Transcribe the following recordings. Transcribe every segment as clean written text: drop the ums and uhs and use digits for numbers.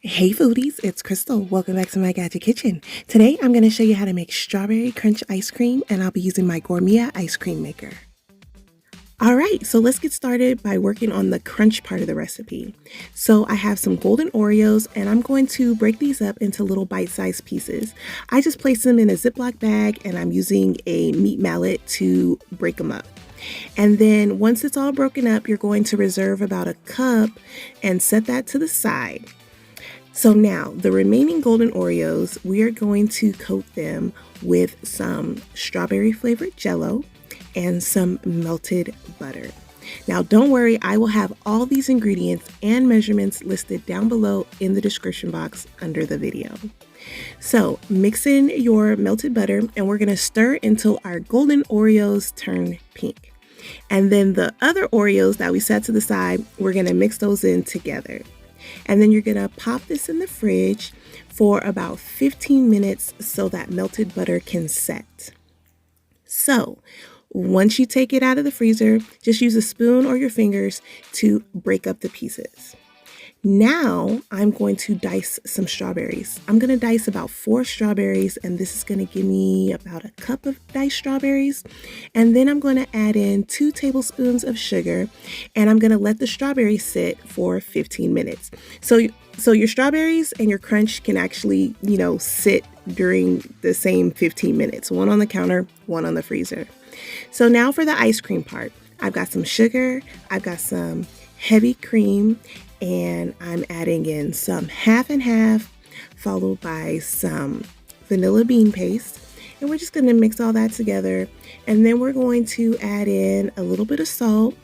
Hey foodies, it's Crystal. Welcome back to my Gadget Kitchen. Today I'm going to show you how to make strawberry crunch ice cream, and I'll be using my Gourmia ice cream maker. Alright, so let's get started by working on the crunch part of the recipe. So I have some Golden Oreos and I'm going to break these up into little bite-sized pieces. I just place them in a Ziploc bag and I'm using a meat mallet to break them up. And then once it's all broken up, you're going to reserve about a cup and set that to the side. So now, the remaining Golden Oreos, we are going to coat them with some strawberry flavored JELLO and some melted butter. Now don't worry, I will have all these ingredients and measurements listed down below in the description box under the video. So mix in your melted butter and we're going to stir until our Golden Oreos turn pink. And then the other Oreos that we set to the side, we're going to mix those in together. And then you're going to pop this in the fridge for about 15 minutes so that melted butter can set. So once you take it out of the freezer, just use a spoon or your fingers to break up the pieces. Now I'm going to dice some strawberries. I'm going to dice about 4 strawberries, and this is going to give me about a cup of diced strawberries. And then I'm going to add in 2 tablespoons of sugar, and I'm going to let the strawberries sit for 15 minutes. So your strawberries and your crunch can actually, sit during the same 15 minutes, one on the counter, one on the freezer. So now for the ice cream part, I've got some sugar, I've got some heavy cream, and I'm adding in some half and half, followed by some vanilla bean paste. And we're just going to mix all that together. And then we're going to add in a little bit of salt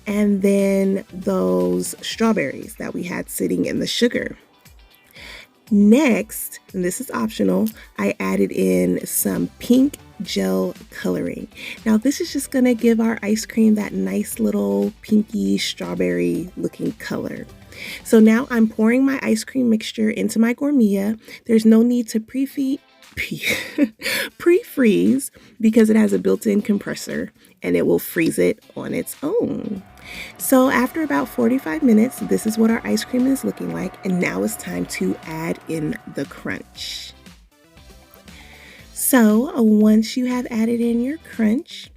and then those strawberries that we had sitting in the sugar. Next, and this is optional, I added in some pink gel coloring. Now this is just going to give our ice cream that nice little pinky strawberry looking color. So now I'm pouring my ice cream mixture into my Gourmia. There's no need to pre-freeze because it has a built-in compressor and it will freeze it on its own. So after about 45 minutes, this is what our ice cream is looking like, and now it's time to add in the crunch. So once you have added in your crunch,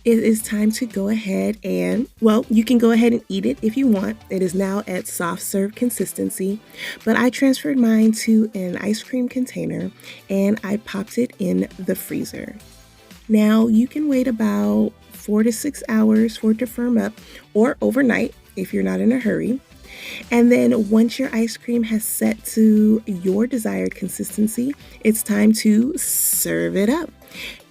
it is time to go ahead and, you can go ahead and eat it if you want. It is now at soft serve consistency, but I transferred mine to an ice cream container and I popped it in the freezer. Now you can wait about 4 to 6 hours for it to firm up, or overnight if you're not in a hurry. And then once your ice cream has set to your desired consistency, it's time to serve it up.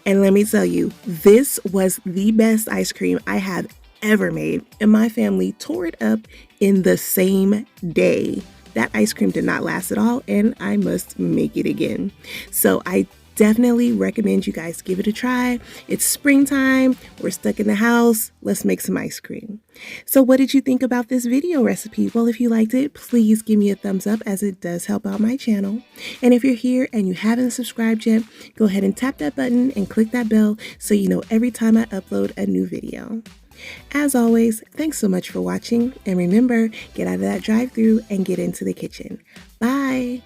And let me tell you, this was the best ice cream I have ever made, and my family tore it up in the same day. That ice cream did not last at all, and I must make it again. So I definitely recommend you guys give it a try. It's springtime, we're stuck in the house, let's make some ice cream. So what did you think about this video recipe? Well, if you liked it, please give me a thumbs up as it does help out my channel. And if you're here and you haven't subscribed yet, go ahead and tap that button and click that bell so you know every time I upload a new video. As always, thanks so much for watching, and remember, get out of that drive-thru and get into the kitchen. Bye!